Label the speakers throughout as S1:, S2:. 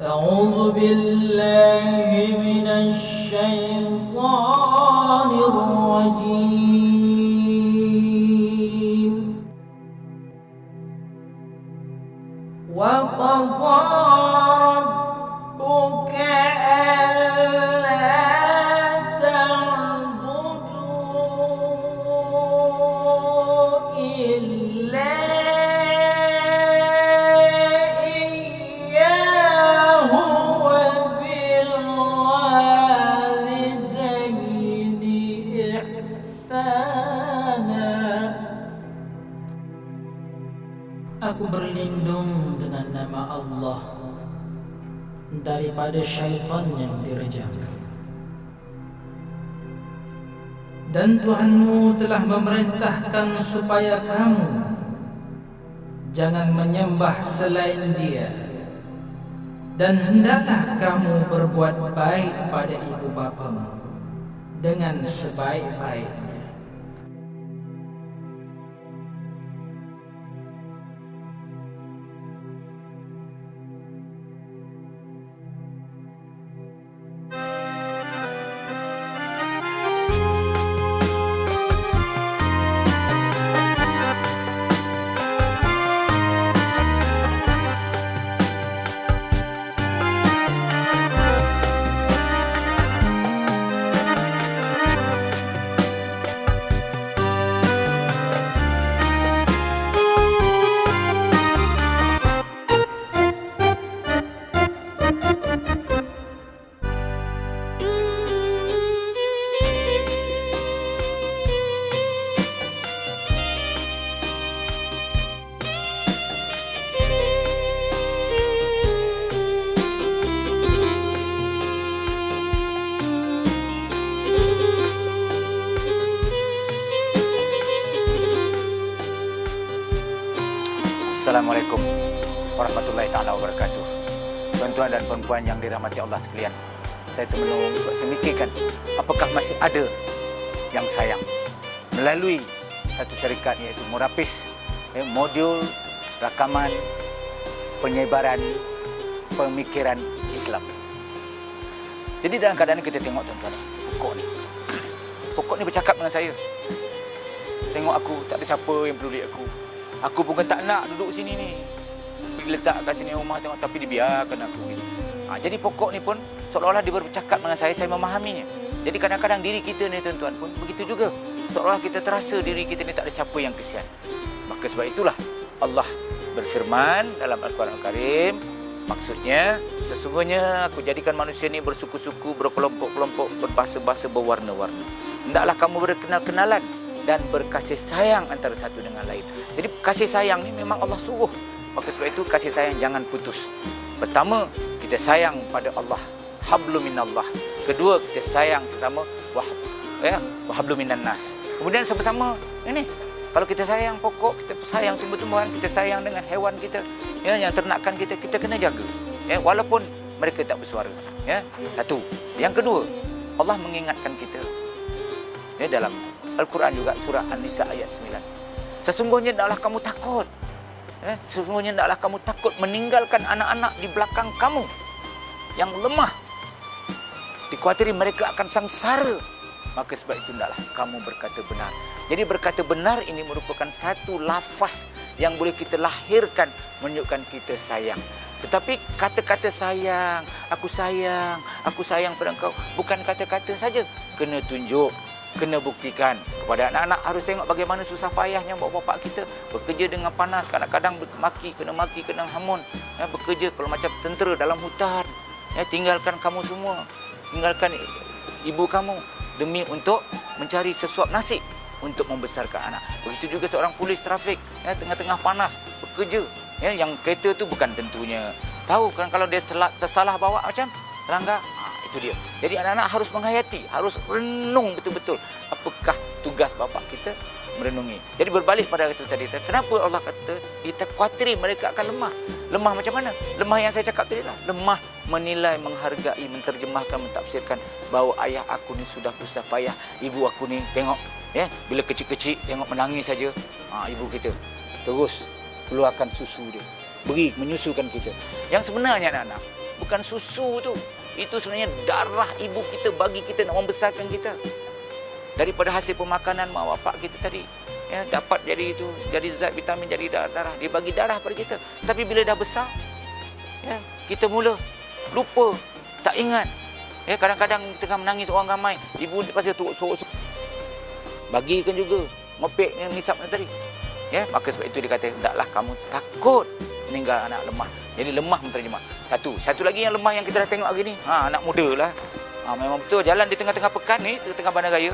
S1: أعوذ بالله من الشيطان الرجيم وقضى ربك ألا تعبدوا إلا إياه وبالوالدين إحسانا. Aku berlindung dengan nama Allah daripada syaitan yang direjam. Dan Tuhanmu telah memerintahkan supaya kamu jangan menyembah selain Dia, dan hendaklah kamu berbuat baik pada ibu bapamu dengan sebaik-baiknya.
S2: Assalamualaikum warahmatullahi ta'ala wabarakatuh. Tuan-tuan dan puan-puan yang dirahmati Allah sekalian, saya termenung sebab saya mikirkan apakah masih ada yang sayang melalui satu syarikat iaitu Murapis, modul rakaman penyebaran pemikiran Islam. Jadi dalam keadaan kita tengok tuan-tuan, pokok ni bercakap dengan saya. Tengok aku, tak ada siapa yang peduli aku. Aku bukan tak nak duduk sini ni. Pergi letak kat sini rumah tengok, tapi dibiarkan aku ni. Jadi pokok ni pun seolah-olah dia bercakap dengan saya memahaminya. Jadi kadang-kadang diri kita ni tuan-tuan pun begitu juga. Seolah-olah kita terasa diri kita ni tak ada siapa yang kesian. Maka sebab itulah Allah berfirman dalam Al-Quran Al-Karim, maksudnya sesungguhnya aku jadikan manusia ni bersuku-suku, berkelompok-kelompok, berbahasa-bahasa berwarna-warna. Hendaklah kamu berkenal-kenalan dan berkasih sayang antara satu dengan lain. Jadi kasih sayang ni memang Allah suruh. Maka sebab itu kasih sayang jangan putus. Pertama, kita sayang pada Allah, hablum minallah. Kedua, kita sayang sesama wa hablum minan nas. Kemudian sama-sama ini, kalau kita sayang pokok, kita sayang tumbuh-tumbuhan, kita sayang dengan hewan kita, yang ternakan kita, kita kena jaga. Walaupun mereka tak bersuara. Satu. Yang kedua, Allah mengingatkan kita dalam Al-Quran juga surah An-Nisa ayat 9. Sesungguhnya hendaklah kamu takut. Sesungguhnya hendaklah kamu takut meninggalkan anak-anak di belakang kamu yang lemah. Dikhawatiri mereka akan sengsara. Maka sebab itu hendaklah kamu berkata benar. Jadi berkata benar ini merupakan satu lafaz yang boleh kita lahirkan menunjukkan kita sayang. Tetapi kata-kata sayang, aku sayang pada engkau, bukan kata-kata saja. Kena tunjuk, kena buktikan kepada anak-anak. Harus tengok bagaimana susah payahnya bapak-bapak kita bekerja dengan panas, kadang-kadang kena hamun, bekerja kalau macam tentera dalam hutan, tinggalkan kamu semua, tinggalkan ibu kamu demi untuk mencari sesuap nasi untuk membesarkan anak. Begitu juga seorang polis trafik, tengah-tengah panas bekerja, yang kereta tu bukan tentunya tahu kan kalau dia tersalah bawa macam terlanggar. Itu dia. Jadi anak-anak harus menghayati, harus renung betul-betul apakah tugas bapa kita merenungi. Jadi berbalik pada itu tadi, kenapa Allah kata ditakwatiri mereka akan lemah? Lemah macam mana? Lemah yang saya cakap tadi lah. Lemah menilai, menghargai, menterjemahkan, mentafsirkan bahawa ayah aku ni sudah susah payah, ibu aku ni tengok bila kecil-kecil tengok menangis saja, ibu kita terus keluarkan susu dia, beri, menyusukan kita. Yang sebenarnya anak-anak, bukan susu tu. Itu sebenarnya darah ibu kita bagi kita nak membesarkan kita. Daripada hasil pemakanan mak bapak kita tadi, ya, dapat jadi itu, jadi zat vitamin, jadi darah. Dia bagi darah pada kita. Tapi bila dah besar, ya, kita mula lupa, tak ingat. Ya, kadang-kadang tengah menangis orang ramai, ibu pasal turut sorok. Bagikan juga ngopek yang nisap tadi. Ya, maka sebab itu dia kata, hendaklah kamu takut meninggal anak lemah. Jadi lemah menterjemah. Satu lagi yang lemah yang kita dah tengok hari ni, anak muda lah. Memang betul jalan di tengah-tengah pekan ni, tengah bandar raya.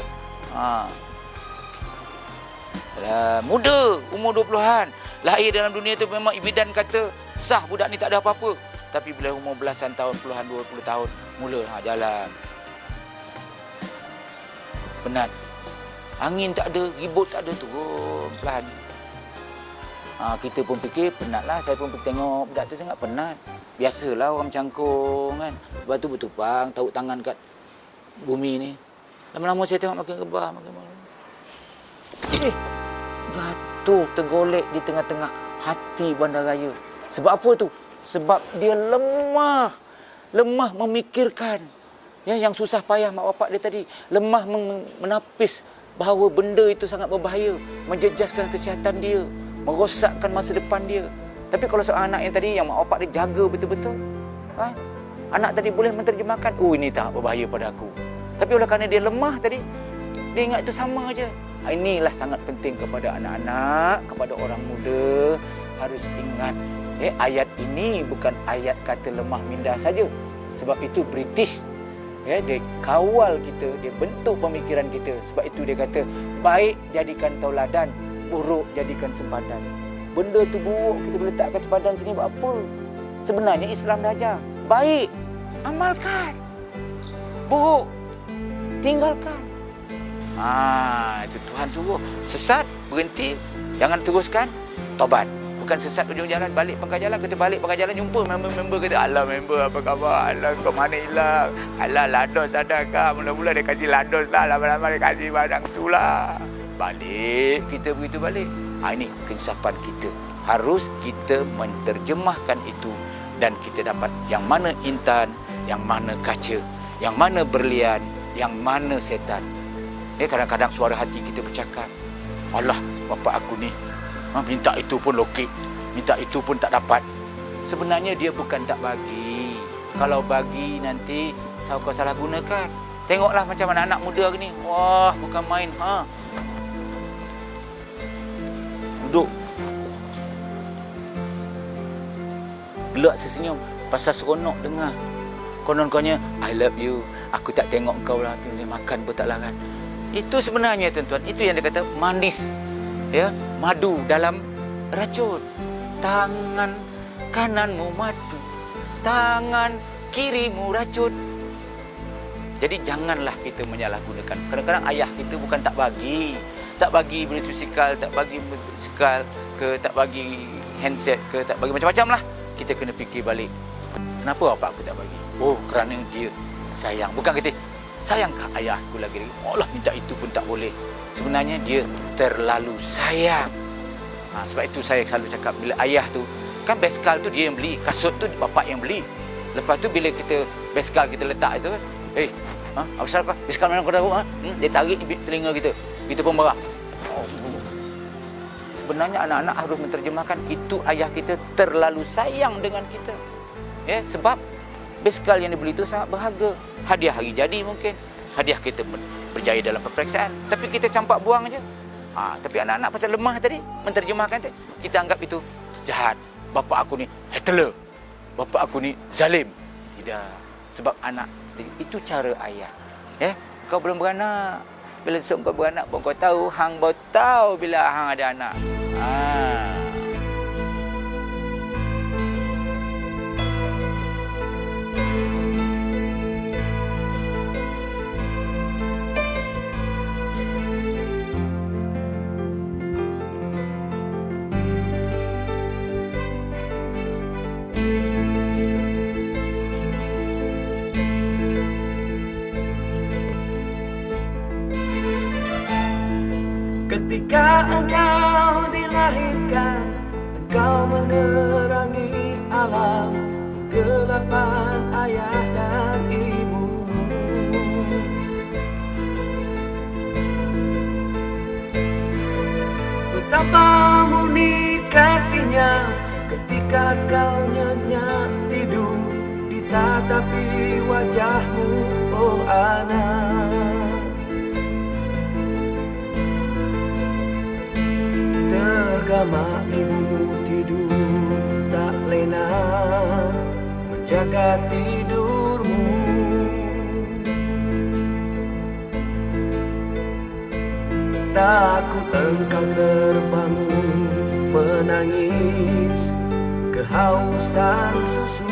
S2: Muda, umur 20-an, lahir dalam dunia tu memang bidan kata sah budak ni tak ada apa-apa. Tapi bila umur belasan tahun, puluhan, 20 tahun, mula jalan. Penat. Angin tak ada, ribut tak ada, turun pelan. Kita pun fikir penatlah, saya pun tengok budak tu sangat penat. Biasalah orang cangkung kan. Lepas tu bertupang, taruh tangan kat bumi ni. Lama-lama saya tengok makin rebah, makin jatuh tergolek di tengah-tengah hati bandaraya. Sebab apa tu? Sebab dia lemah memikirkan. Ya, yang susah payah mak bapak dia tadi, lemah menapis bahawa benda itu sangat berbahaya, menjejaskan kesihatan dia, merosakkan masa depan dia. Tapi kalau seorang anak yang tadi, yang mak bapak dia jaga betul-betul, anak tadi boleh menterjemahkan, ini tak berbahaya pada aku. Tapi oleh kerana dia lemah tadi, dia ingat itu sama aja. Inilah sangat penting kepada anak-anak, kepada orang muda, harus ingat. Ayat ini bukan ayat kata lemah minda saja. Sebab itu British, dia kawal kita, dia bentuk pemikiran kita. Sebab itu dia kata, baik jadikan tauladan, buruk jadikan sempadan. Benda tu buruk, kita boleh letakkan sempadan sini buat apa? Sebenarnya Islam dah ajar, baik, amalkan. Buruk, tinggalkan. Itu Tuhan suruh. Sesat, berhenti, jangan teruskan, tobat. Bukan sesat ujung jalan, balik pangkal jalan. Kita balik pangkal jalan, jumpa member kata, alah member apa khabar, alah kau mana hilang, alah lados ada kah, mula-mula dia kasih lados lah, lama-lama dia kasih barang tu lah. Balik, kita begitu balik. Ini keinsapan kita. Harus kita menterjemahkan itu, dan kita dapat yang mana intan, yang mana kaca, yang mana berlian, yang mana setan. Kadang-kadang suara hati kita bercakap, Allah, bapak aku ni minta itu pun lokek, minta itu pun tak dapat. Sebenarnya dia bukan tak bagi. Kalau bagi nanti kau salah gunakan. Tengoklah macam anak-anak muda hari ni. Wah, bukan main. Duduk. Gelak sesenyum. Pasal seronok dengar. Konon-kononnya, I love you. Aku tak tengok kau lah. Dia makan pun tak larat. Itu sebenarnya tuan-tuan. Itu yang dia kata manis. Ya, madu dalam racun. Tangan kananmu madu, tangan kirimu racun. Jadi janganlah kita menyalahgunakan. Kadang-kadang ayah kita bukan tak bagi motosikal, tak bagi motosikal ke, tak bagi handset ke, tak bagi macam-macam lah. Kita kena fikir balik, kenapa bapak aku tak bagi? Kerana dia sayang. Bukan kata sayangkah ayah aku lagi? Allah, minta itu pun tak boleh. Sebenarnya dia terlalu sayang. Sebab itu saya selalu cakap, bila ayah tu, kan basikal tu dia yang beli, kasut tu bapak yang beli. Lepas tu bila kita basikal kita letak itu kan, apa salah kah? Basikal mana kau tahu? Dia tarik telinga kita. Kita pun marah. Sebenarnya anak-anak harus menterjemahkan, itu ayah kita terlalu sayang dengan kita. Ya, sebab basikal yang dibeli itu sangat berharga. Hadiah hari jadi mungkin. Hadiah kita berjaya dalam peperiksaan. Tapi kita campak buang aja. Tapi anak-anak pasal lemah tadi, menterjemahkan tadi, kita anggap itu jahat. Bapak aku ni Hitler. Bapak aku ni zalim. Tidak. Sebab anak, itu cara ayah. Ya, kau belum beranak. Bila esok kau beranak pun kau tahu, hang baru tahu bila hang ada anak.
S3: Ketika engkau dilahirkan, engkau menerangi alam gelap. surapan ayah dan ibumu. Betapa murni kasihnya ketika kau nyenyak tidur ditatapi wajahmu, oh anak. Tergama ibumu tidur tak lena menjaga tidurmu. Takut engkau terbangun menangis kehausan susu.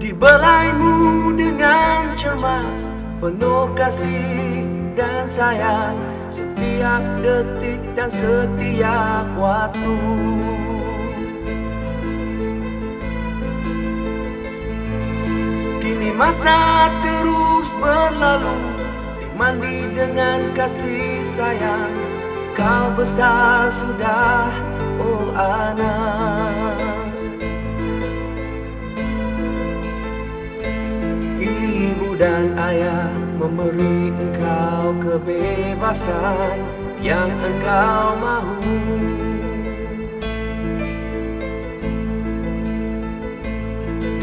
S3: Dibelaimu dengan cermat, penuh kasih dan sayang setiap detik dan setiap waktu. Kini masa terus berlalu, dimandi dengan kasih sayang. Kau besar sudah, oh anak. Ibu dan ayah memberi engkau kebebasan yang engkau mahu.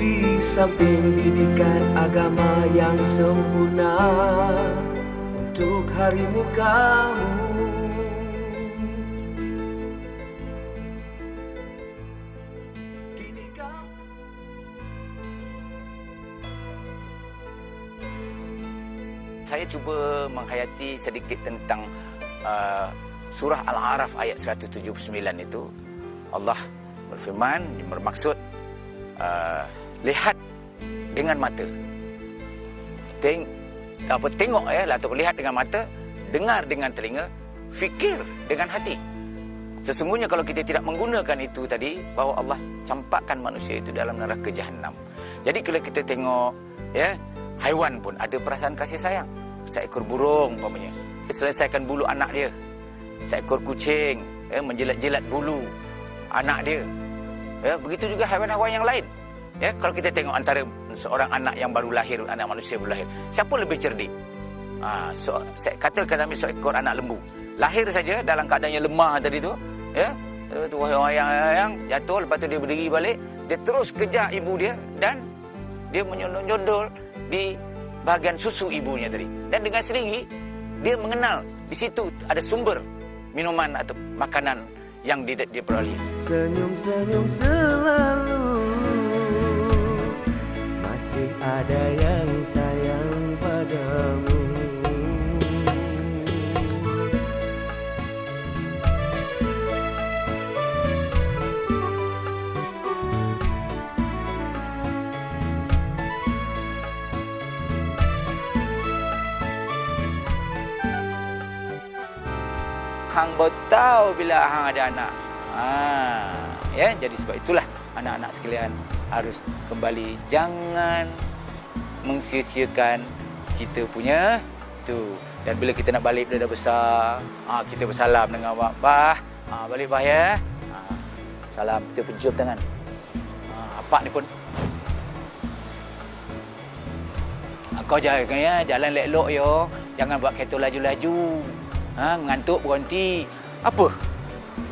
S3: Di samping didikan agama yang sempurna untuk harimu kamu. Kini kau
S2: Saya cuba menghayati sedikit tentang surah Al-A'raf ayat 179 itu. Allah berfirman, bermaksud lihat dengan mata. Tengok ataupun lihat dengan mata, dengar dengan telinga, fikir dengan hati. Sesungguhnya kalau kita tidak menggunakan itu tadi, bahawa Allah campakkan manusia itu dalam neraka Jahannam. Jadi kalau kita tengok haiwan pun ada perasaan kasih sayang. Seekor burung umpamanya, selesaikan bulu anak dia. Seekor kucing menjilat-jilat bulu anak dia. Begitu juga haiwan-haiwan yang lain. Kalau kita tengok antara seorang anak yang baru lahir, anak manusia baru lahir, siapa lebih cerdik? Katakan kami seekor anak lembu. Lahir saja dalam keadaannya lemah tadi tu, wayang-wayang jatuh, lepas tu dia berdiri balik, dia terus kejar ibu dia dan dia menyondol di bahagian susu ibunya tadi. Dan dengan sendiri dia mengenal di situ ada sumber minuman atau makanan yang dia peroleh.
S3: senyum-senyum selalu, masih ada yang sayang padamu.
S2: Hang baru tahu bila hang ada anak. Jadi sebab itulah anak-anak sekalian harus kembali, jangan mengsia-siakan kita punya tu. Dan bila kita nak balik bila dah besar, kita bersalam dengan mak bah. Balik bah ya. Salam, kita pun cium tangan. Apak ni pun. Kau jalan elok yo. Jangan buat kereta laju-laju. Ngantuk berhenti. Apa?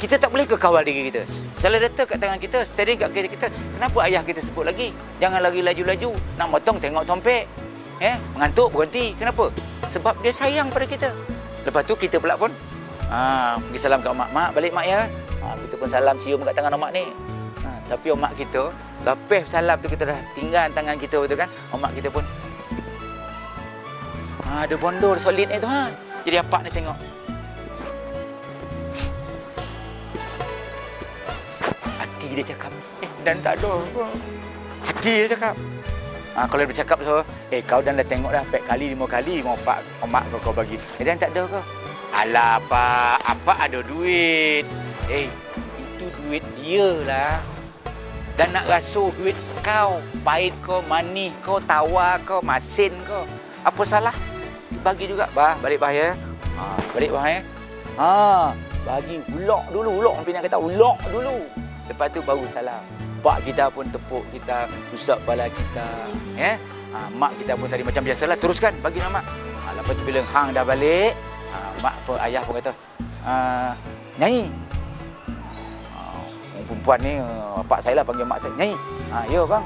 S2: Kita tak boleh ke kawal diri kita? Accelerator kat tangan kita, steering kat kiri kita. Kenapa ayah kita sebut lagi? Jangan lagi laju-laju. Nak motong tengok tompek. Mengantuk berhenti. Kenapa? Sebab dia sayang pada kita. Lepas tu kita pula pun pergi salam kat mak. Mak, balik mak ya. Kita pun salam cium kat tangan mak ni. Tapi mak kita, lepas salam tu kita dah tinggal tangan kita betul kan? Mak kita pun ada bondor solid ni tu Jadi apak ni tengok. Hati dia cakap, dan tak ada. Hati dia cakap. Kalau dia bercakap so, kau dah tengok dah 4 kali, 5 kali mak kau bagi. Dan tak ada kau. Alah apa ada duit. Itu duit dia lah. Dan nak rasuh duit kau, pahit kau, manis kau, tawar kau, masin kau. Apa salah? Bagi juga. Balik bah ya. Balik bah ya. Bagi ulok dulu. Ulok, orang Penang kata ulok dulu. Lepas tu baru salam. Pak kita pun tepuk kita, usap kepala kita. Mak kita pun tadi macam biasalah, teruskan bagi nama. Lepas tu bila hang dah balik, mak pun, ayah pun kata, Nyai. Perempuan ni, pak saya lah panggil mak saya. Nyai. Ya bang.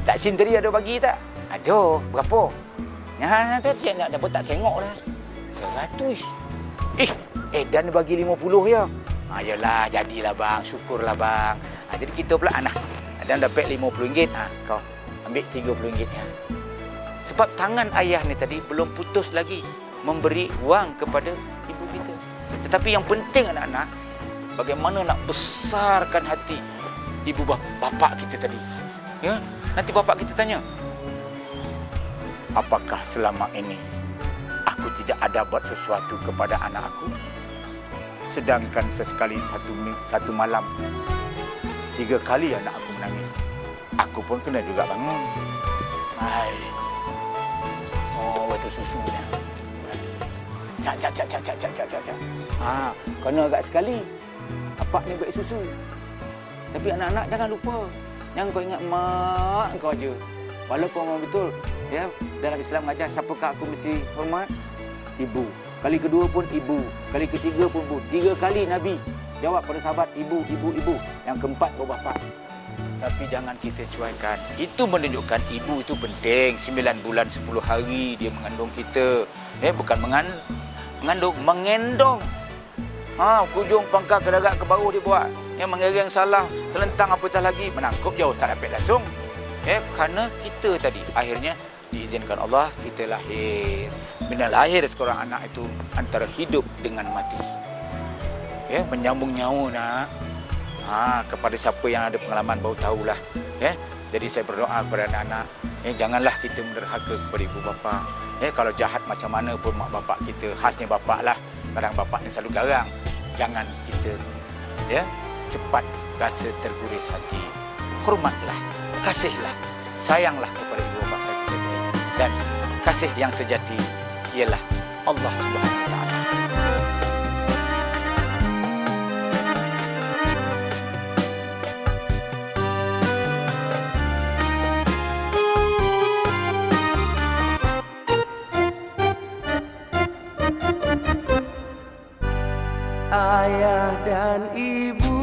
S2: Tak sin tadi ada bagi tak? Ada. Berapa? Nanti saya nak tak tengok lah. 100. Dan bagi 50 ya. Yalah, jadilah bang. Syukurlah bang. Jadi kita pula anak. Dan dapat RM50. Kau ambil RM30 ya. Sebab tangan ayah ni tadi belum putus lagi memberi wang kepada ibu kita. Tetapi yang penting anak-anak, bagaimana nak besarkan hati ibu bapa kita tadi. Ya, nanti bapa kita tanya, apakah selama ini aku tidak ada buat sesuatu kepada anak aku? Sedangkan sesekali satu malam 3 kali anak aku menangis. Aku pun kena juga bangun. Betul susunya. Cak. Kena agak sekali. Apak ni baik susu. Tapi anak-anak jangan lupa. Yang kau ingat mak kau aja. Walaupun memang betul, ya, dalam Islam mengajar siapakah aku mesti hormat? Ibu. Kali kedua pun ibu. Kali ketiga pun ibu. 3 kali Nabi jawab pada sahabat, ibu. Yang keempat bapa. Tapi jangan kita cuaikan. Itu menunjukkan ibu itu penting. 9 bulan 10 hari dia mengandung kita. Bukan mengandung, mengendong. Hujung pangkal ke darat ke bawah dia buat. Mengereng salah, terlentang apatah lagi, menangkup jauh tak dapat langsung. Kerana kita tadi akhirnya diizinkan Allah kita lahir. Bila lahir seorang anak itu antara hidup dengan mati. Menyambung nyawa nak. Kepada siapa yang ada pengalaman baru tahulah. Jadi saya berdoa kepada anak-anak, janganlah kita menderhaka kepada ibu bapa. Kalau jahat macam mana pun mak bapak kita, khasnya bapak lah. Kadang bapak ni selalu garang. Jangan kita cepat rasa terguris hati. Hormatlah, kasihlah, sayanglah kepada ibu bapa kita. Dan kasih yang sejati ialah Allah Subhanahu Wa Taala.
S3: Ayah dan ibu,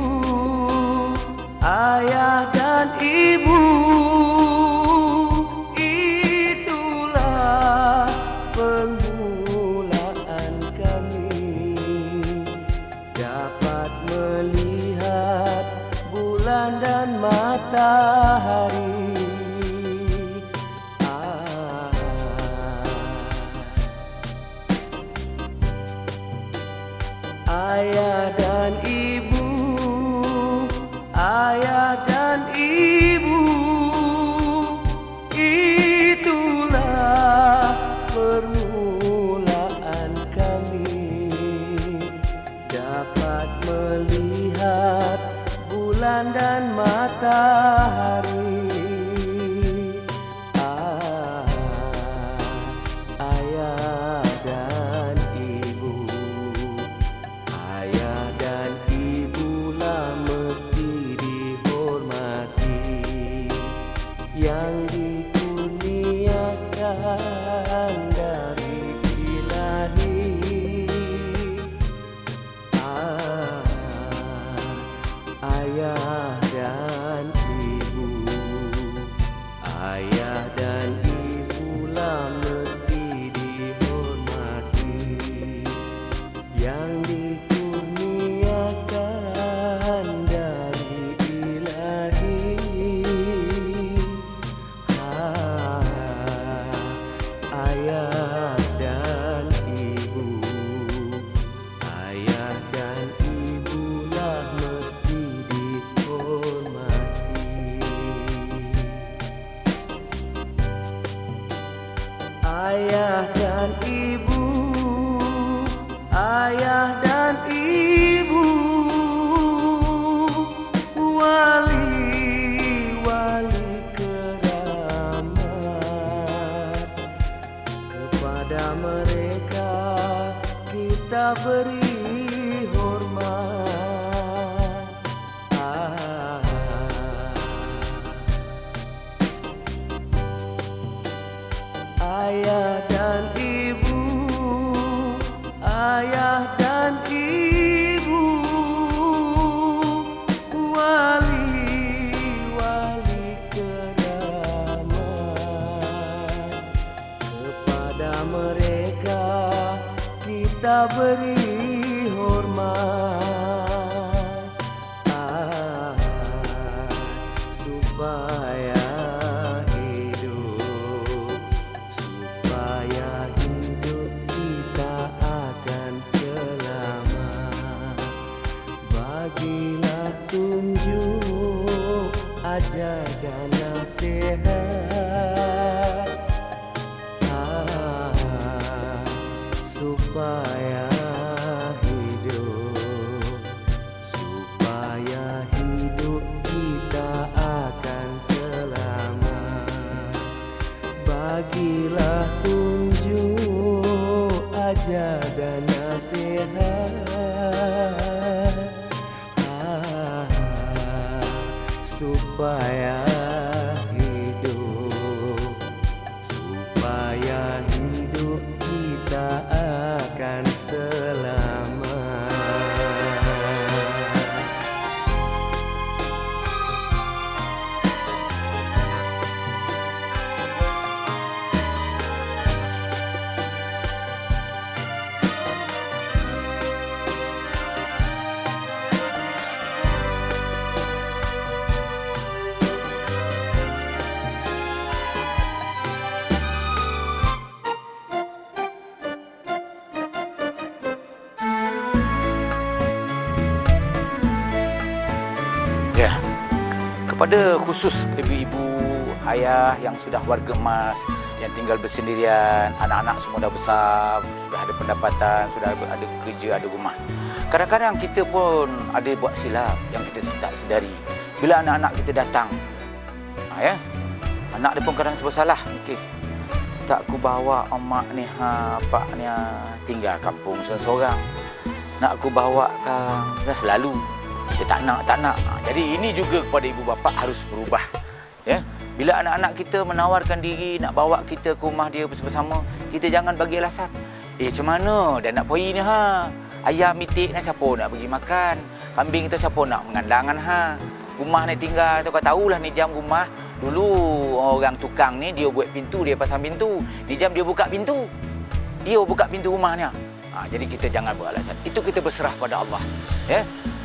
S3: ayah dan ibu, itulah permulaan kami dapat melihat bulan dan matahari. Ayah dan ibu, ayah dan ibu, itulah permulaan kami dapat melihat bulan dan matahari. Ayah dan ibu, ayah dan ibulah mesti dihormati, yang dikurniakan dari Ilahi. Ayah dan ibu. kita beri hormat, supaya hidup kita akan selamat. Bagilah tunjuk ajar dan nasihat, supaya hidup kita akan selamat. Bagilah tunjuk ajar dan nasihat, supaya hidup kita akan selamat.
S2: Ya, kepada khusus ibu-ibu, ayah yang sudah warga emas, yang tinggal bersendirian, anak-anak semua dah besar, sudah ada pendapatan, sudah ada kerja, ada rumah. Kadang-kadang kita pun ada buat silap yang kita tak sedari. Bila anak-anak kita datang, ya, anak dia pun kadang sebab salah. Okey, tak aku bawa emak ni, pak ni tinggal kampung seorang. Nak aku bawa kan, dah selalu. Dia tak nak. Jadi ini juga kepada ibu bapa harus berubah. Ya, bila anak-anak kita menawarkan diri nak bawa kita ke rumah dia bersama-sama, kita jangan bagi alasan. Macam mana dah nak pergi ni Ayam mitik ni siapa nak bagi makan? Kambing tu siapa nak mengandangkan Rumah ni tinggal tu kau tahulah ni jam rumah. Dulu orang tukang ni dia buat pintu, dia pasang pintu. Ni jam dia buka pintu. Dia buka pintu rumah ni. Jadi kita jangan beralasan. Itu kita berserah pada Allah. Ya.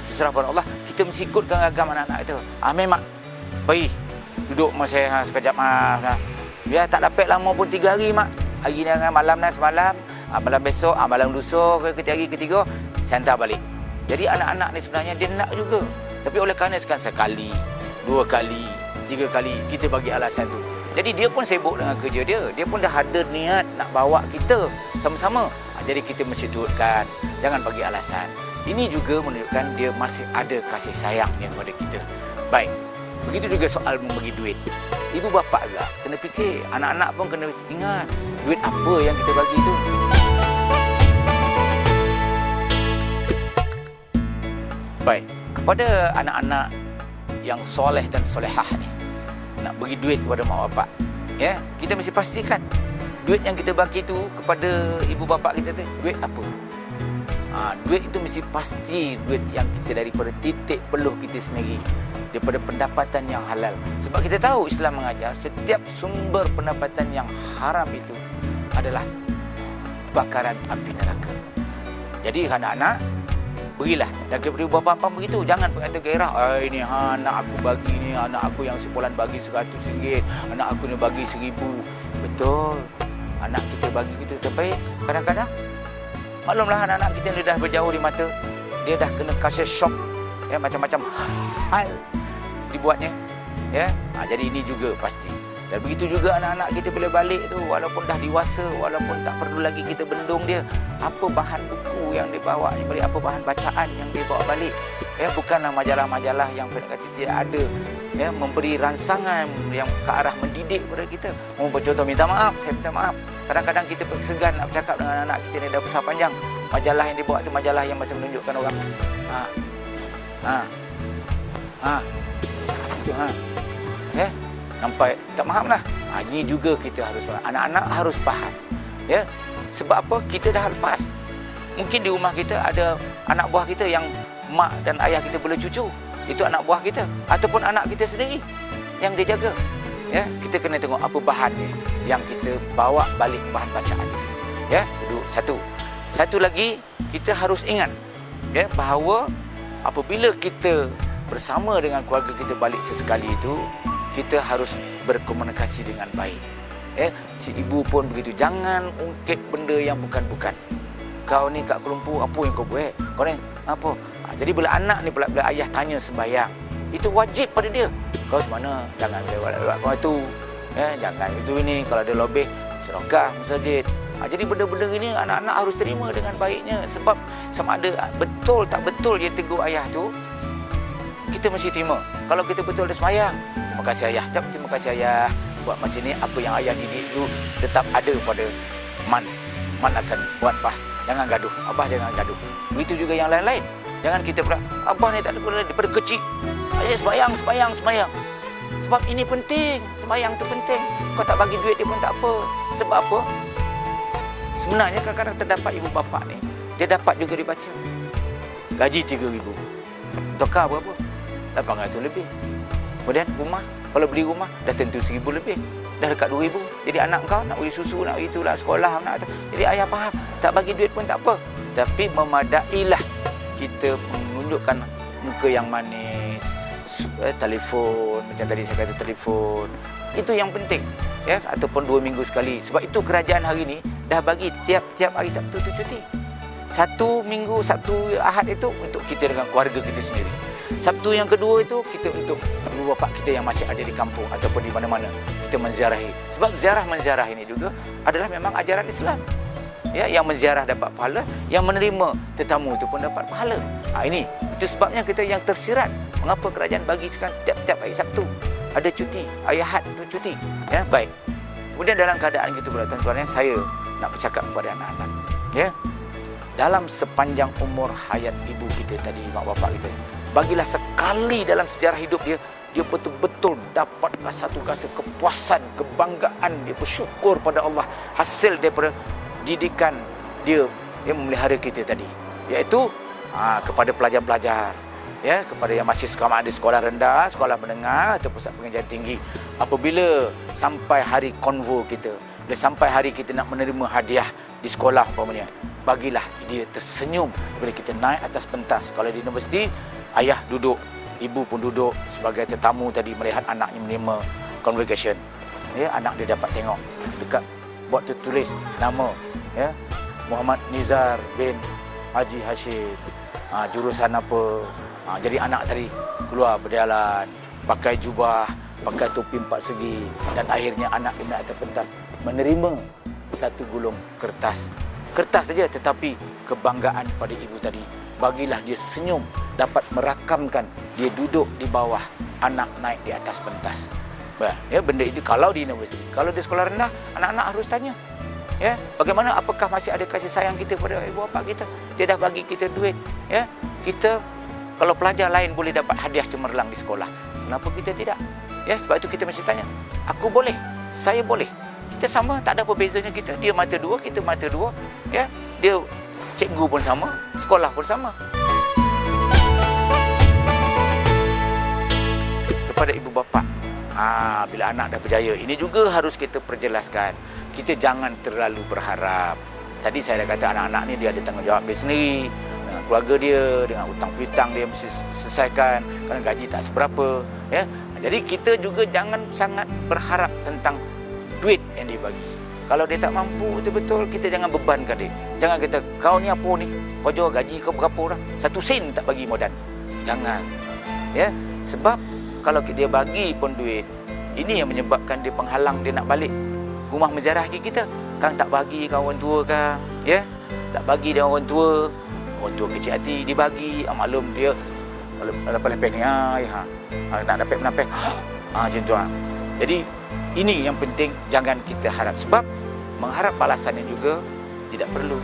S2: Serah pada Allah, kita mesti ikutkan agama anak-anak kita. Memang pergi duduk masa sekejap biar tak dapat lama pun 3 hari mak. Hari ni dengan malam ni semalam, malam besok, malam lusa ke hari ketiga saya hantar balik. Jadi anak-anak ni sebenarnya dia nak juga. Tapi oleh kerana sekarang sekali, 2 kali, 3 kali kita bagi alasan tu. Jadi dia pun sibuk dengan kerja dia. Dia pun dah ada niat nak bawa kita sama-sama. Jadi kita mesti turutkan, jangan bagi alasan. Ini juga menunjukkan dia masih ada kasih sayangnya kepada kita. Baik, begitu juga soal membagi duit. Ibu bapa agak kena fikir, anak-anak pun kena ingat duit apa yang kita bagi tu. Baik, kepada anak-anak yang soleh dan solehah ni, nak bagi duit kepada mak bapak, ya, kita mesti pastikan duit yang kita bagi tu kepada ibu bapa kita tu duit apa. Duit itu mesti pasti duit yang kita daripada titik peluh kita sendiri, daripada pendapatan yang halal. Sebab kita tahu Islam mengajar setiap sumber pendapatan yang haram itu adalah bakaran api neraka. Jadi anak-anak berilah, dan kepada ibu bapa begitu. Jangan berkata gairah, ini anak aku bagi ni, anak aku yang sebulan bagi RM100, anak aku ni bagi RM1000. Betul, anak kita bagi kita, tapi kadang-kadang maklumlah anak-anak kita ni dah berjauh di mata, dia dah kena culture shock, ya, macam-macam hal dibuatnya, ya. Jadi ini juga pasti. Dan begitu juga anak-anak kita bila balik tu, walaupun dah dewasa, walaupun tak perlu lagi kita bendung dia, apa bahan buku yang dia bawa ni balik, apa bahan bacaan yang dia bawa balik, ya, bukanlah majalah-majalah yang kata tidak ada, ya, memberi rangsangan yang ke arah mendidik kepada kita. Contoh, minta maaf, saya minta maaf. Kadang-kadang kita segan nak bercakap dengan anak kita ni dah besar panjang. Majalah yang dibawa tu majalah yang masih menunjukkan orang. Itu ya, nampak tak faham lah. Ini juga kita harus, anak-anak harus faham, ya. Sebab apa? Kita dah lepas. Mungkin di rumah kita ada anak buah kita yang mak dan ayah kita boleh cucu. Itu anak buah kita ataupun anak kita sendiri yang dia jaga. Ya, kita kena tengok apa bahan ni yang kita bawa balik, bahan bacaan. Ya, duduk satu. Satu lagi, kita harus ingat ya, bahawa apabila kita bersama dengan keluarga kita balik sesekali itu, kita harus berkomunikasi dengan baik. Si ibu pun begitu. Jangan ungkit benda yang bukan-bukan. Kau ni kat Kuala Lumpur, apa yang kau buat? Kau ni apa? Jadi bila anak ni bila ayah tanya sembahyang, itu wajib pada dia. Kau semana? Jangan lewat kau itu. Jangan itu ini. Kalau ada lebih, sedekah masjid. Jadi benda-benda ini anak-anak harus terima dengan baiknya. Sebab sama ada betul tak betul dia tegur ayah tu, kita mesti terima. Kalau kita betul dia sembahyang, terima kasih ayah. Terima kasih ayah. Buat masa ni apa yang ayah didik tu tetap ada pada Man. Man akan buat Abah. Jangan gaduh. Abah jangan gaduh. Begitu juga yang lain-lain. Jangan kita pula, Abah ni tak ada guna daripada kecil. Ayah sembahyang. Sebab ini penting. Sembahyang tu penting. Kau tak bagi duit dia pun tak apa. Sebab apa? Sebenarnya kadang-kadang terdapat ibu bapa ni, dia dapat juga dibaca. Gaji 3,000. Tukar berapa? 800 lebih. Kemudian rumah, kalau beli rumah dah tentu 1,000 lebih. Dah dekat 2,000. Jadi anak kau nak beli susu, nak itulah sekolah, nak. Jadi ayah faham, tak bagi duit pun tak apa. Tapi memadailah kita menunjukkan muka yang manis, telefon, macam tadi saya kata telefon. Itu yang penting. Ya, ataupun 2 minggu sekali. Sebab itu kerajaan hari ini dah bagi tiap-tiap hari Sabtu tu cuti. 1 minggu, Sabtu Ahad itu untuk kita dengan keluarga kita sendiri. Sabtu yang kedua itu kita untuk ibu bapa kita yang masih ada di kampung ataupun di mana-mana, kita menziarahi. Sebab menziarah ini juga adalah memang ajaran Islam. Ya, yang menziarah dapat pahala, yang menerima tetamu itu pun dapat pahala. Ini itu sebabnya kita yang tersirat. Mengapa kerajaan bagi sekarang tiap-tiap hari Sabtu ada cuti, hari Ahad itu cuti. Ya, baik. Kemudian dalam keadaan gitu pula tuan-tuan, saya nak bercakap kepada anak-anak. Ya. Dalam sepanjang umur hayat ibu kita tadi, mak bapak kita, bagilah sekali dalam sejarah hidup dia betul-betul dapatlah satu rasa kepuasan, kebanggaan, dia bersyukur pada Allah hasil daripada didikan dia yang memelihara kita tadi, iaitu kepada pelajar-pelajar, ya, kepada yang masih ada sekolah rendah, sekolah menengah atau pusat pengajian tinggi. Apabila sampai hari konvo kita, bila sampai hari kita nak menerima hadiah di sekolah umpamanya, bagilah dia tersenyum bila kita naik atas pentas. Kalau di universiti, ayah duduk, ibu pun duduk sebagai tetamu tadi melihat anaknya menerima convocation. Ya, anak dia dapat tengok dekat bot tertulis nama, ya, Muhammad Nizar bin Haji Hashim, jurusan apa. Jadi anak tadi keluar berjalan, pakai jubah, pakai topi 4 segi, dan akhirnya anak ini atas pentas menerima satu gulung kertas saja, tetapi kebanggaan pada ibu tadi, bagilah dia senyum, dapat merakamkan dia duduk di bawah, anak naik di atas pentas. Ya, benda itu kalau di universiti. Kalau di sekolah rendah, anak-anak harus tanya, ya, bagaimana, apakah masih ada kasih sayang kita pada ibu bapa kita? Dia dah bagi kita duit, ya. Kita kalau pelajar lain boleh dapat hadiah cemerlang di sekolah, kenapa kita tidak? Ya, sebab itu kita mesti tanya, aku boleh, saya boleh. Kita sama, tak ada apa bezanya kita. Dia mata dua, kita mata dua. Ya, dia cikgu pun sama, sekolah pun sama. Kepada ibu bapa, bila anak dah berjaya, ini juga harus kita perjelaskan. Kita jangan terlalu berharap. Tadi saya dah kata anak-anak ni dia ada tanggungjawab dia sendiri, dengan keluarga dia, dengan hutang piutang dia mesti selesaikan, kerana gaji tak seberapa. Ya, jadi kita juga jangan sangat berharap tentang duit yang dia bagi. Kalau dia tak mampu betul-betul, kita jangan bebankan dia. Jangan kata, kau ni apa ni? Kau jual gaji kau berapa dah? 1 sen tak bagi modal. Jangan. Ya, sebab kalau dia bagi pun duit, ini yang menyebabkan dia penghalang dia nak balik rumah menziarah kita. Kang tak bagi kau orang tua kang, ya? Tak bagi dia orang tua kecil hati, dia bagi. Maklum dia dapat lepek ni, nak dapat menapek. Macam tu. Jadi ini yang penting, jangan kita harap. Sebab mengharap balasannya juga tidak perlu.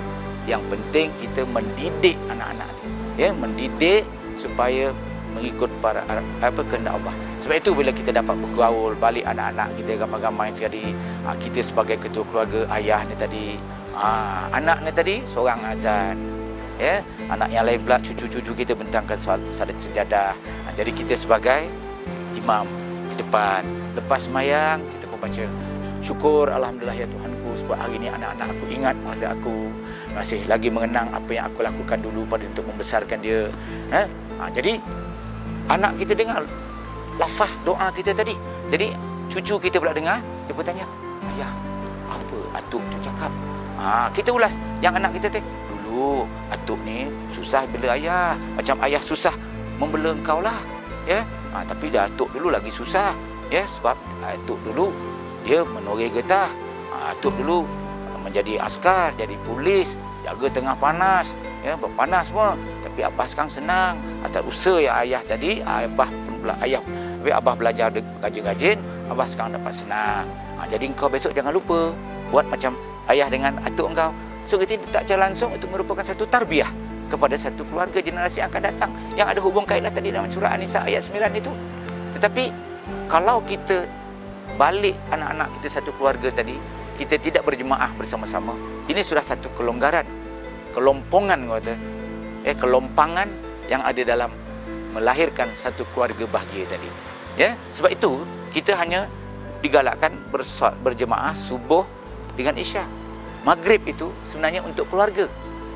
S2: Yang penting kita mendidik anak-anak, ya, mendidik supaya mengikut para kehendak Allah. Sebab itu bila kita dapat bergaul balik anak-anak kita ramai-ramai sekali, kita sebagai ketua keluarga, ayah ni tadi, anak ni tadi seorang azan, ya, anak yang lain pula cucu-cucu kita bentangkan salat sejadah. Jadi kita sebagai imam di depan, lepas sembahyang kita pun baca syukur alhamdulillah ya Tuhanku, sebab hari ini anak-anak aku ingat pada aku, masih lagi mengenang apa yang aku lakukan dulu pada untuk membesarkan dia. Jadi anak kita dengar lafaz doa kita tadi. Jadi cucu kita pula dengar, dia pun tanya, ayah, apa atuk tu cakap? Kita ulas yang anak kita tadi. Dulu atuk ni susah bela ayah, macam ayah susah membela engkau lah, ya. Tapi dah atuk dulu lagi susah, ya, sebab atuk dulu dia menoreh getah. Atuk dulu menjadi askar, jadi polis, jaga tengah panas, ya, berpanas semua. Tapi abah sekarang senang. Atas usaha yang ayah tadi, abah belajar rajin-rajin, abah sekarang dapat senang. Jadi engkau besok jangan lupa buat macam ayah dengan atuk engkau. So kita tak secara langsung itu merupakan satu tarbiyah kepada satu keluarga generasi yang akan datang, yang ada hubung kaitan tadi dalam surah An-Nisa ayat 9 itu. Tetapi kalau kita balik anak-anak kita satu keluarga tadi, kita tidak berjemaah bersama-sama, ini sudah satu kelonggaran, kelompongan kata, kelompangan yang ada dalam melahirkan satu keluarga bahagia tadi. Ya, sebab itu kita hanya digalakkan berjemaah subuh dengan isya. Maghrib itu sebenarnya untuk keluarga,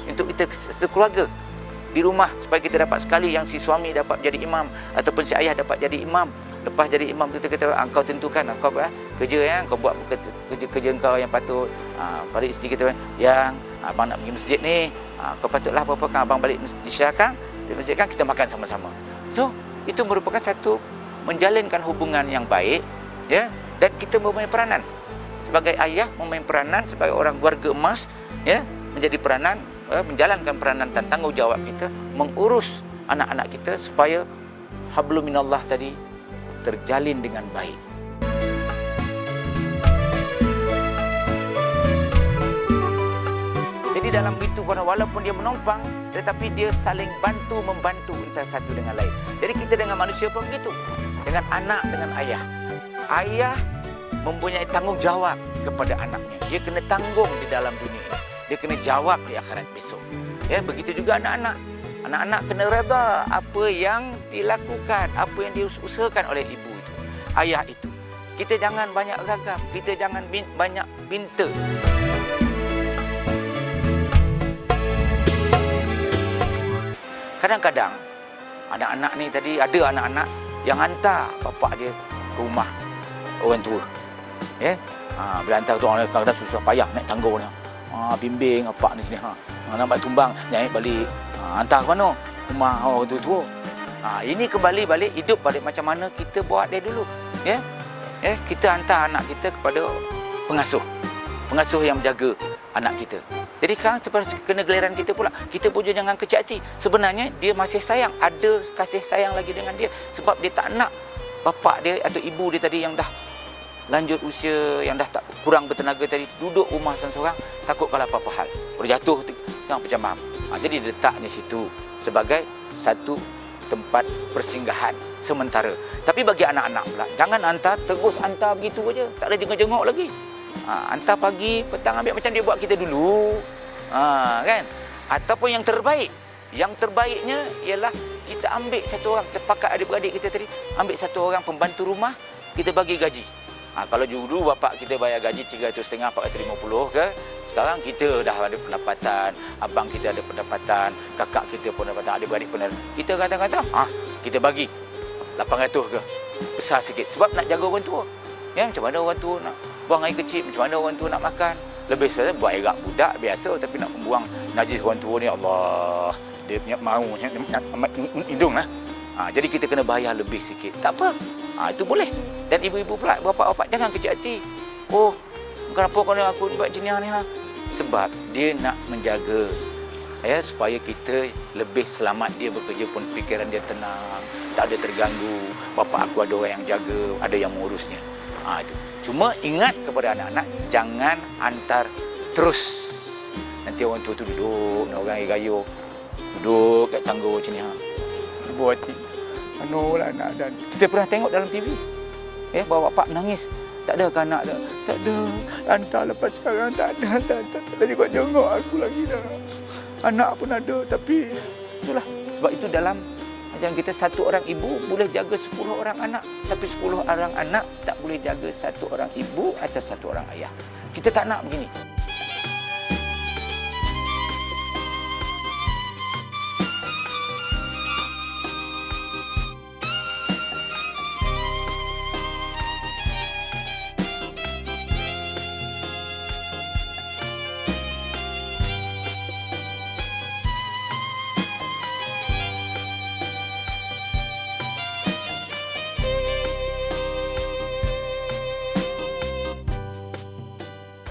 S2: untuk kita satu keluarga di rumah, supaya kita dapat sekali yang si suami dapat jadi imam ataupun si ayah dapat jadi imam. Lepas jadi imam kita kata engkau tentukan engkau kerja yang kau buat kerja engkau yang patut. Pada isteri kita yang abang nak pergi masjid ni, kau patutlah apa-apa kan abang balik isya kan, di masjid kan kita makan sama-sama. So itu merupakan satu menjalinkan hubungan yang baik, ya, dan kita memain peranan sebagai ayah, memain peranan sebagai orang keluarga emas, ya, menjadi peranan, menjalankan peranan dan tanggungjawab kita mengurus anak-anak kita supaya hablum minallah tadi terjalin dengan baik. Jadi dalam itu walaupun dia menumpang, tetapi dia saling bantu-membantu antara satu dengan lain. Jadi kita dengan manusia pun begitu. Dengan anak, dengan ayah. Ayah mempunyai tanggungjawab kepada anaknya. Dia kena tanggung di dalam dunia ini. Dia kena jawab di akhirat besok. Ya, begitu juga anak-anak. Anak-anak kena reda apa yang dilakukan, apa yang diusahakan oleh ibu itu, ayah itu. Kita jangan banyak ragam, kita jangan banyak minta. Kadang-kadang anak-anak ni tadi, ada anak-anak yang hantar bapak dia ke rumah orang tua. Ya. Bila hantar tu orang kadang susah payah naik tangga ni. Bimbing apa ni sini. Nampak tumbang, naik balik. Hantar ke mana? Rumah orang tua. Ini kembali balik hidup balik macam mana kita buat dia dulu. Ya. Kita hantar anak kita kepada pengasuh. Pengasuh yang menjaga anak kita. Jadi sekarang kena geliran kita pula. Kita pun jangan kecil hati. Sebenarnya dia masih sayang. Ada kasih sayang lagi dengan dia. Sebab dia tak nak bapak dia atau ibu dia tadi yang dah lanjut usia, yang dah tak kurang bertenaga tadi, duduk rumah seorang, takut kalau apa-apa hal. Berjatuh, jangan pencamam. Jadi dia letak di situ sebagai satu tempat persinggahan sementara. Tapi bagi anak-anak pula, jangan hantar, terus hantar begitu aja. Tak ada jenguk-jenguk lagi. Hantar pagi, petang, ambil macam dia buat kita dulu. Kan? Ataupun yang terbaik. Yang terbaiknya ialah kita ambil satu orang, terpakat adik-beradik kita tadi, ambil satu orang pembantu rumah, kita bagi gaji. Kalau dulu bapak kita bayar gaji 350, 450 ke, sekarang kita dah ada pendapatan, abang kita ada pendapatan, kakak kita pun pendapatan, adik-beradik pun ada. Kita kata-kata, kita bagi 800 ke, besar sikit. Sebab nak jaga orang tua. Ya, macam mana orang tua nak buang air kecil, macam mana orang tua nak makan. Lebih sekali buat air budak biasa, tapi nak membuang najis orang tua ni, Allah, dia punya mahu hidung lah. Jadi kita kena bayar lebih sikit. Tak apa. Itu boleh. Dan ibu-ibu pula, bapak-bapak jangan kecil hati. Oh, kenapa kau aku buat jenis ni? Sebab dia nak menjaga, ya, supaya kita lebih selamat. Dia bekerja pun fikiran dia tenang, tak ada terganggu. Bapak aku ada orang yang jaga, ada yang mengurusnya. Itu. Cuma ingat kepada anak-anak, jangan hantar terus. Nanti orang tua tu duduk, orang gayo duduk kat tangga macam ni. Buat lah anak. Dan kita pernah tengok dalam TV, bawa bapak menangis. Tak ada ke anak dah? Tak ada. Hantar lepas sekarang tak ada. Tak ada jenguk aku lagi dah. Anak pun ada, tapi itulah. Sebab itu dalam Macam kita satu orang ibu boleh jaga 10 orang anak, tapi 10 orang anak tak boleh jaga satu orang ibu atau satu orang ayah. Kita tak nak begini.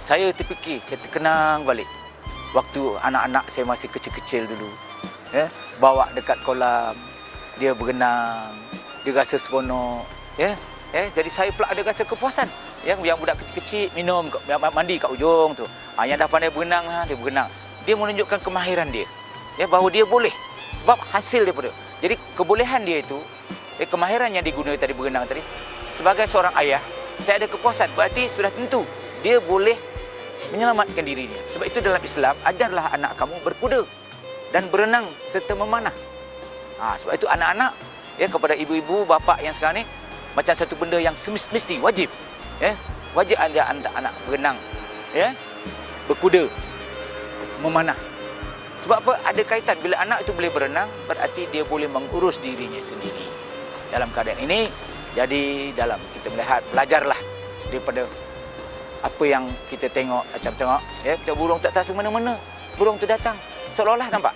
S2: Saya terfikir, saya terkenang balik waktu anak-anak saya masih kecil-kecil dulu. Bawa dekat kolam, dia berenang, dia rasa seronok. Jadi saya pula ada rasa kepuasan. Yang budak kecil-kecil minum, mandi kat ujung tu. Yang dah pandai berenang, dia berenang. Dia menunjukkan kemahiran dia. Bahawa dia boleh. Sebab hasil daripada. Jadi kebolehan dia itu, kemahiran yang diguna tadi berenang tadi, sebagai seorang ayah, saya ada kepuasan. Berarti sudah tentu dia boleh menyelamatkan dirinya. Sebab itu dalam Islam, ajarlah anak kamu berkuda dan berenang serta memanah. Sebab itu anak-anak, kepada ibu-ibu, bapa yang sekarang ni, macam satu benda yang semesti, wajib. Wajib ajar anak-anak berenang, berkuda, memanah. Sebab apa? Ada kaitan. Bila anak itu boleh berenang, berarti dia boleh mengurus dirinya sendiri. Dalam keadaan ini, jadi dalam kita melihat, belajarlah daripada apa yang kita tengok, macam burung tak tahu mana-mana, burung tu datang, seolah-olah nampak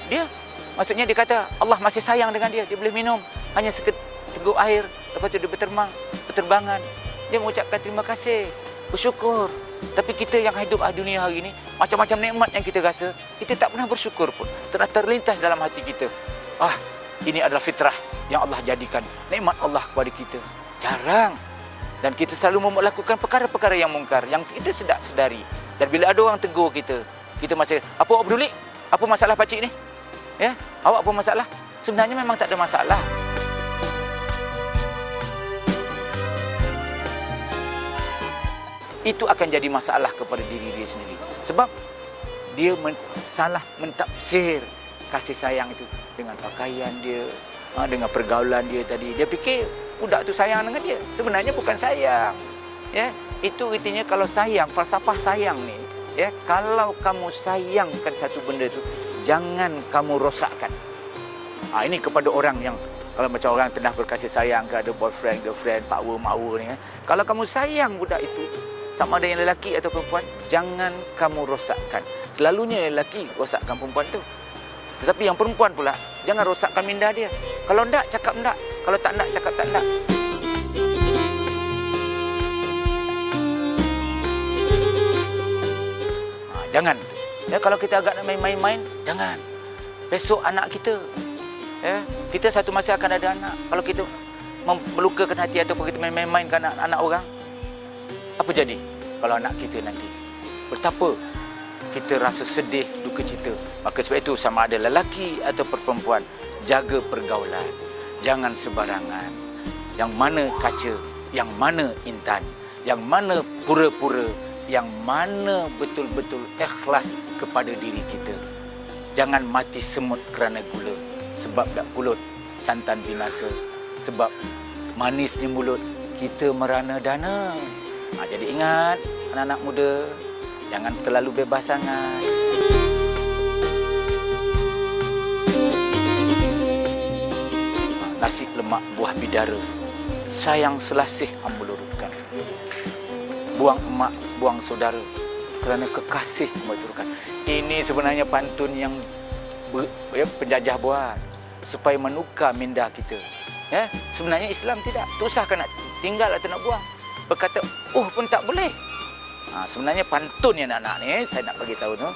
S2: dia, maksudnya dia kata Allah masih sayang dengan dia, dia boleh minum hanya seteguk air, lepas tu dia berterbangan, dia mengucapkan terima kasih, bersyukur. Tapi kita yang hidup di dunia hari ini, macam-macam nikmat yang kita rasa, kita tak pernah bersyukur pun, terlintas dalam hati kita, ini adalah fitrah yang Allah jadikan, nikmat Allah kepada kita. Jarang. Dan kita selalu melakukan perkara-perkara yang mungkar, yang kita sedari. Dan bila ada orang tegur kita, kita masih, apa awak peduli? Apa masalah pakcik ni? Awak apa masalah? Sebenarnya memang tak ada masalah. Itu akan jadi masalah kepada diri dia sendiri. Sebab dia salah mentafsir kasih sayang itu dengan pakaian dia, dengan pergaulan dia tadi. Dia fikir budak tu sayang dengan dia. Sebenarnya bukan sayang. Itu artinya kalau sayang, falsafah sayang ni, kalau kamu sayangkan satu benda tu, jangan kamu rosakkan. Ini kepada orang yang, kalau macam orang tengah berkasih sayang ke, ada boyfriend, girlfriend, pakwa, makwa ni, kalau kamu sayang budak itu, sama ada yang lelaki atau perempuan, jangan kamu rosakkan. Selalunya lelaki rosakkan perempuan tu. Tetapi yang perempuan pula, jangan rosakkan minda dia. Kalau ndak, cakap ndak. Kalau tak ndak, cakap tak ndak. Jangan. Kalau kita agak nak main-main, jangan. Besok anak kita. Kita satu masa akan ada anak. Kalau kita melukakan hati ataupun kita main-mainkan anak orang, apa jadi kalau anak kita nanti? Betapa kita rasa sedih, duka cita. Maka sebab itu, sama ada lelaki atau perempuan, jaga pergaulan. Jangan sebarangan. Yang mana kaca, yang mana intan, yang mana pura-pura, yang mana betul-betul ikhlas kepada diri kita. Jangan mati semut kerana gula. Sebab dak pulut santan binasa. Sebab manisnya mulut kita merana dana. Jadi ingat, anak-anak muda, jangan terlalu bebas sangat. Nasi lemak buah bidara, sayang selasih ambulurutkan. Buang emak, buang saudara, kerana kekasih membenturkan. Ini sebenarnya pantun yang penjajah buat supaya menukar minda kita. Sebenarnya Islam tidak. Usahkan nak tinggal atau nak buang. Berkata, pun tak boleh. Sebenarnya pantun yang anak-anak ni, saya nak bagi tahu tu,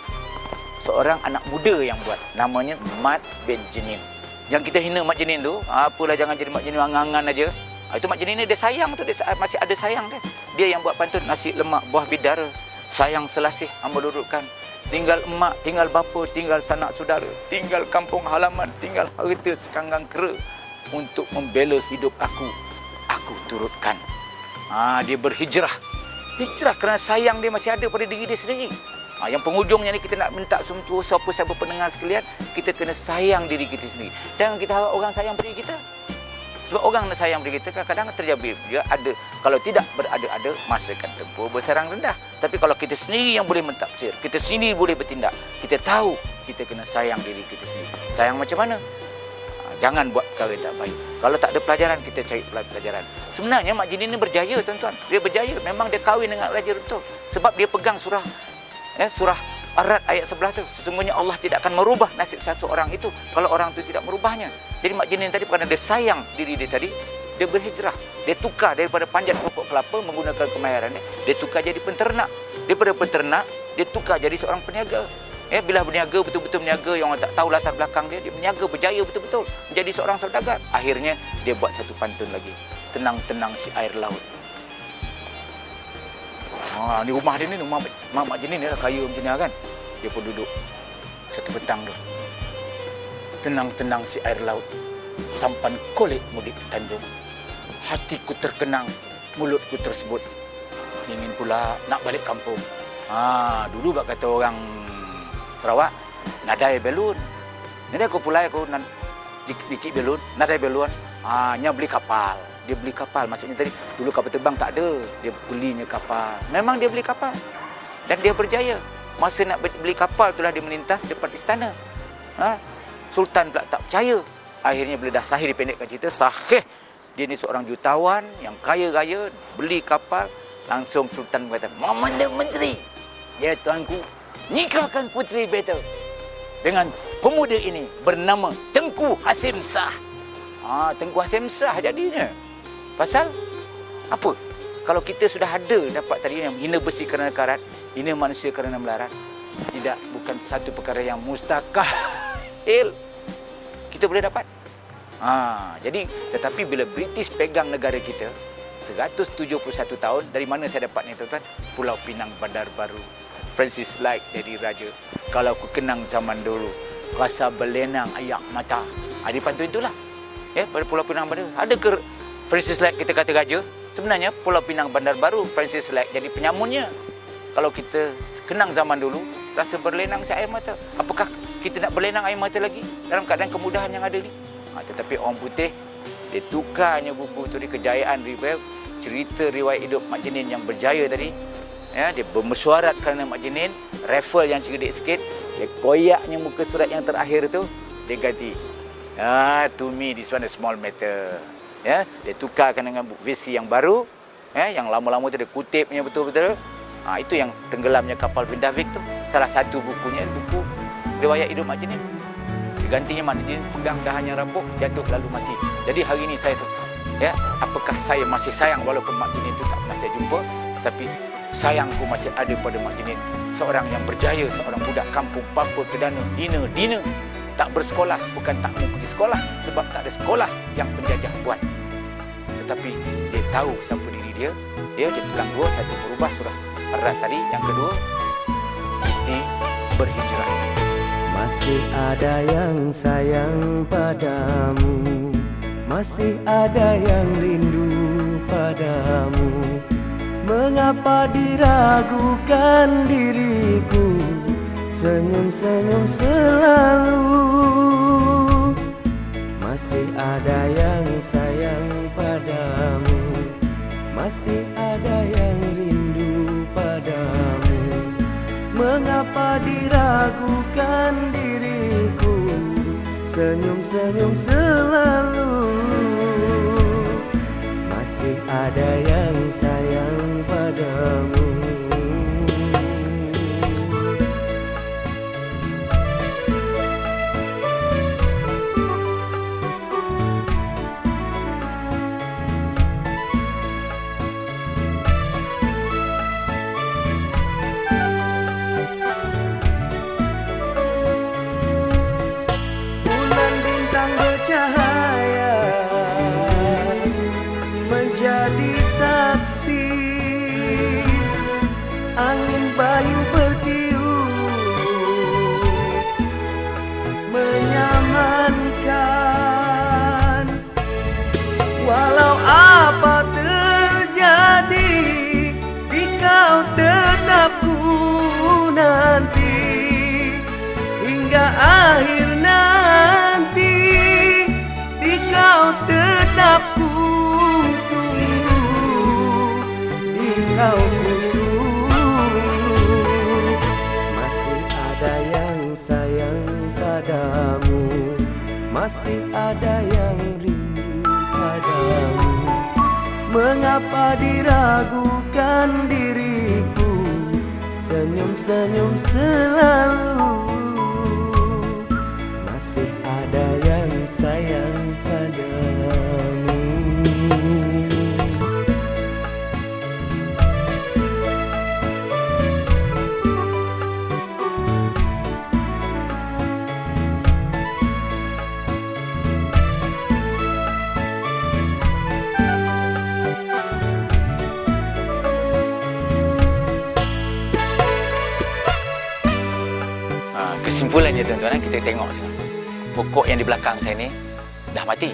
S2: seorang anak muda yang buat. Namanya Mat bin Jenin. Yang kita hina Mat Jenin tu, apalah jangan jadi Mat Jenin angan-angan aja. Itu Mat Jenin ni dia sayang tu, dia masih ada sayang dia. Dia yang buat pantun nasi lemak buah bidara, sayang selasih hamba lurutkan. Tinggal emak, tinggal bapa, tinggal sanak saudara, tinggal kampung halaman, tinggal harta sekanggang kera. Untuk membela hidup aku turutkan. Dia berhijrah. Hijrah kerana sayang dia masih ada pada diri dia sendiri. Yang penghujungnya ni kita nak minta semua siapa pendengar sekalian, kita kena sayang diri kita sendiri. Jangan kita harap orang sayang diri kita. Sebab orang nak sayang diri kita kadang-kadang terjadi dia ada, kalau tidak berada-ada masa akan tempuh bersarang rendah. Tapi kalau kita sendiri yang boleh mentafsir, kita sendiri boleh bertindak, kita tahu kita kena sayang diri kita sendiri. Sayang macam mana? Jangan buat perkara tak baik. Kalau tak ada pelajaran, kita cari pelajaran. Sebenarnya Mak Jinin ni berjaya, tuan-tuan. Dia berjaya. Memang dia kahwin dengan Raja betul. Sebab dia pegang surah Ar-Ra'd ayat 11 tu. Sesungguhnya Allah tidak akan merubah nasib satu orang itu kalau orang itu tidak merubahnya. Jadi Mak Jinin tadi kerana dia sayang diri dia tadi, dia berhijrah. Dia tukar daripada panjat pokok kelapa menggunakan kemahirannya, dia tukar jadi penternak. Daripada penternak, dia tukar jadi seorang peniaga. Bila berniaga, betul-betul berniaga, yang orang tak tahu latar belakang dia, dia berniaga, berjaya betul-betul menjadi seorang saudagar. Akhirnya dia buat satu pantun lagi. Tenang-tenang si air laut. Ni rumah dia ni, rumah Mak Jinin ni lah, kaya macam ni kan. Dia pun duduk satu petang tu. Tenang-tenang si air laut, sampan kolik mudik Tanjung. Hatiku terkenang, mulutku tersebut. Ingin pula nak balik kampung. Dulu bak kata orang Sarawak, nadai belun. Ini aku pulai aku dikit belun, nadai belun. Nya beli kapal. Dia beli kapal, maksudnya tadi dulu kapal terbang tak ada, dia belinya kapal. Memang dia beli kapal dan dia berjaya. Masa nak beli kapal itulah dia melintas depan istana. Sultan pula tak percaya. Akhirnya bila dah sahih dipendekkan cerita, sahih dia ni seorang jutawan yang kaya raya, beli kapal. Langsung Sultan berkata, "Memandang menteri, ya tuanku, nikahkan puteri beta dengan pemuda ini bernama Tengku Hasim Shah." Tengku Hasim Shah jadinya. Pasal apa? Kalau kita sudah ada dapat tadi yang hina besi kerana karat, hina manusia kerana melarat, tidak, bukan satu perkara yang mustahil kita boleh dapat. Jadi tetapi bila British pegang negara kita 171 tahun, dari mana saya dapat ni tuan-tuan? Pulau Pinang Bandar Baru. Francis Light jadi raja. Kalau aku kenang zaman dulu, rasa berlenang ayak mata. Di pantun itulah. Pada Pulau Pinang Bandar. Ada ke Francis Light kita kata raja? Sebenarnya Pulau Pinang Bandar Baru, Francis Light jadi penyamunnya. Kalau kita kenang zaman dulu, rasa berlenang si air mata. Apakah kita nak berlenang air mata lagi dalam keadaan kemudahan yang ada ni? Tetapi orang putih, dia tukarnya buku tu di Kejayaan Riwayat, cerita riwayat hidup Mak Jinin yang berjaya tadi. Dia bermesyuarat kerana Mak Jinin, raffle yang cerdik sikit, dia koyaknya muka surat yang terakhir tu, dia ganti. To me this one a small matter. Dia tukarkan dengan versi yang baru, yang lama-lama tu dia kutipnya betul-betul. Itu yang tenggelamnya kapal Vindavik tu. Salah satu bukunya, buku riwayat hidup Mak Jinin. Digantinya Mak Jinin pegang dahannya rapuh, jatuh lalu mati. Jadi hari ini saya tu, apakah saya masih sayang walaupun Mak Jinin tu tak pernah saya jumpa, tapi sayangku masih ada pada Mak Jinin. Seorang yang berjaya, seorang budak kampung Papua Kedana, hina, dina. Tak bersekolah, bukan tak mau pergi sekolah, sebab tak ada sekolah yang penjajah buat. Tetapi dia tahu siapa diri dia. Dia pegang dua, satu berubah surah Ar-Ra'd tadi, yang kedua mesti berhijrah.
S3: Masih ada yang sayang padamu, masih ada yang rindu padamu. Mengapa diragukan diriku, senyum-senyum selalu. Masih ada yang sayang padamu, masih ada yang rindu padamu. Mengapa diragukan diriku, senyum-senyum selalu. Masih ada yang sayang padamu. Bercahaya menjadi satu. ada yang rindu padamu. Mengapa diragukan diriku, senyum-senyum selalu. Masih ada yang sayang padamu.
S2: Kesimpulannya tuan-tuan, kita tengok sekarang. Pokok yang di belakang saya ni dah mati.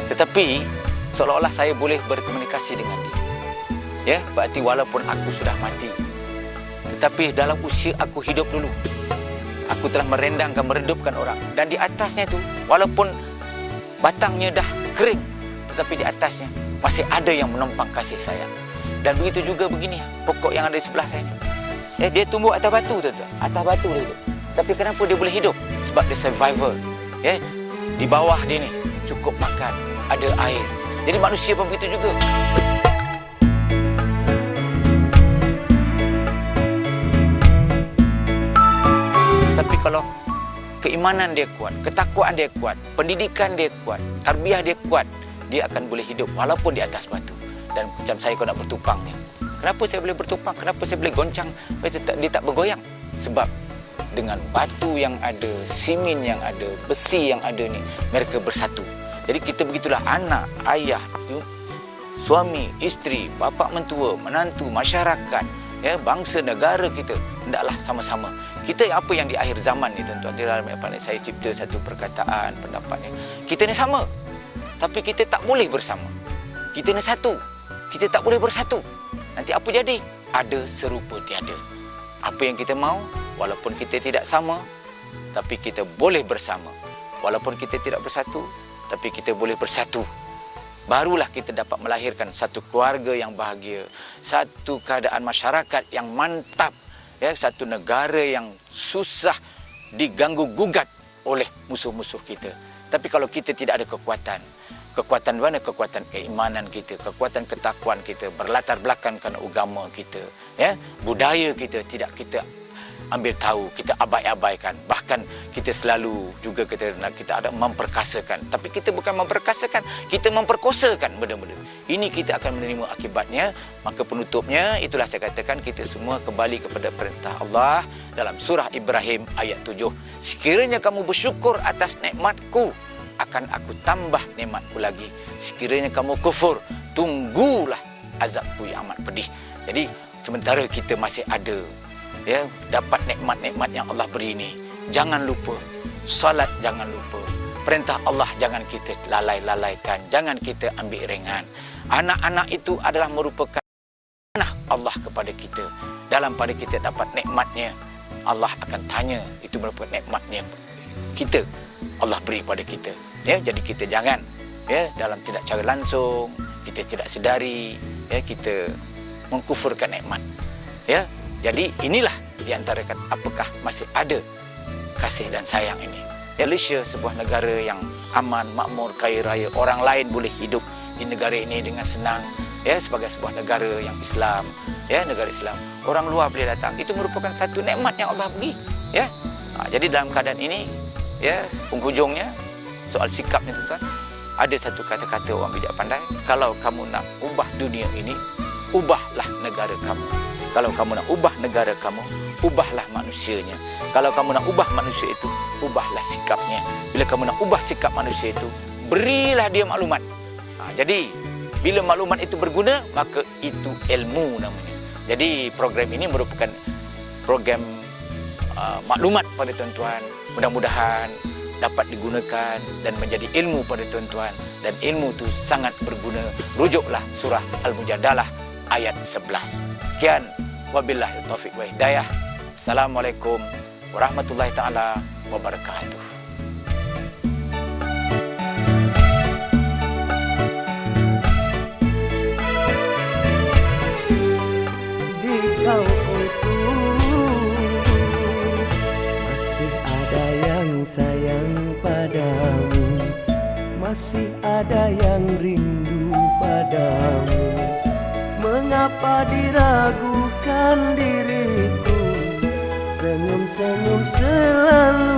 S2: Tetapi seolah-olah saya boleh berkomunikasi dengan dia. Berarti walaupun aku sudah mati, tetapi dalam usia aku hidup dulu, aku telah meredupkan orang. Dan di atasnya tu, walaupun batangnya dah kering, tetapi di atasnya masih ada yang menempang kasih sayang. Dan begitu juga begini, pokok yang ada di sebelah saya ni. Dia tumbuh atas batu, tuan-tuan. Atas batu dia tu. Tapi kenapa dia boleh hidup? Sebab dia survival. Di bawah dia ni cukup makan, ada air. Jadi manusia pun begitu juga. Tapi kalau keimanan dia kuat, ketakwaan dia kuat, pendidikan dia kuat, tarbiyah dia kuat, dia akan boleh hidup walaupun di atas batu. Dan macam saya kalau nak bertupang ni, kenapa saya boleh bertupang? Kenapa saya boleh goncang? Dia tak bergoyang. Sebab dengan batu yang ada, simen yang ada, besi yang ada ni, mereka bersatu. Jadi kita begitulah, anak, ayah, suami, isteri, bapa mentua, menantu, masyarakat, bangsa, negara kita, hendaklah sama-sama. Kita apa yang di akhir zaman ni, tuan-tuan, di dalam apa ni, saya cipta satu perkataan, pendapat ni. Kita ni sama, tapi kita tak boleh bersama. Kita ni satu, kita tak boleh bersatu. Nanti apa jadi? Ada serupa tiada. Apa yang kita mahu, walaupun kita tidak sama, tapi kita boleh bersama. Walaupun kita tidak bersatu, tapi kita boleh bersatu. Barulah kita dapat melahirkan satu keluarga yang bahagia, satu keadaan masyarakat yang mantap, satu negara yang susah diganggu-gugat oleh musuh-musuh kita. Tapi kalau kita tidak ada kekuatan mana? Kekuatan keimanan kita, kekuatan ketakwaan kita, berlatar belakangkan agama kita, budaya kita tidak kita ambil tahu, kita abaikan. Bahkan kita selalu juga kita ada memperkasakan. Tapi kita bukan memperkasakan, kita memperkosakan benda-benda. Ini kita akan menerima akibatnya. Maka penutupnya, itulah saya katakan, kita semua kembali kepada perintah Allah dalam surah Ibrahim ayat 7. Sekiranya kamu bersyukur atas nikmatku, akan aku tambah nikmatku lagi. Sekiranya kamu kufur, tunggulah azabku yang amat pedih. Jadi sementara kita masih ada, dapat nikmat-nikmat yang Allah beri ini, jangan lupa salat, jangan lupa perintah Allah, jangan kita lalaikan, jangan kita ambil ringan. Anak-anak itu adalah merupakan amanah Allah kepada kita. Dalam pada kita dapat nikmatnya, Allah akan tanya, itu merupakan nikmatnya kita, Allah beri pada kita. Jadi kita jangan, dalam tidak cara langsung, kita tidak sedari, kita mengkufurkan nikmat. Jadi inilah di antara apakah masih ada kasih dan sayang ini. Malaysia sebuah negara yang aman, makmur, kaya raya. Orang lain boleh hidup di negara ini dengan senang, sebagai sebuah negara yang Islam, negara Islam. Orang luar boleh datang. Itu merupakan satu nikmat yang Allah beri. Jadi dalam keadaan ini, penghujungnya soal sikapnya, tuan-tuan, ada satu kata-kata orang bijak pandai, kalau kamu nak ubah dunia ini, ubahlah negara kamu. Kalau kamu nak ubah negara kamu, ubahlah manusianya. Kalau kamu nak ubah manusia itu, ubahlah sikapnya. Bila kamu nak ubah sikap manusia itu, berilah dia maklumat. Jadi bila maklumat itu berguna, maka itu ilmu namanya. Jadi program ini merupakan program maklumat pada tuan-tuan. Mudah-mudahan dapat digunakan dan menjadi ilmu pada tuan-tuan. Dan ilmu itu sangat berguna. Rujuklah surah Al-Mujadalah ayat 11. Sekian, wabillahi taufiq wa hidayah. Assalamualaikum warahmatullahi taala wabarakatuh.
S3: Di kau itu masih ada yang sayang pada padamu, masih ada yang rindu padamu. Mengapa diragukan diriku, senyum-senyum selalu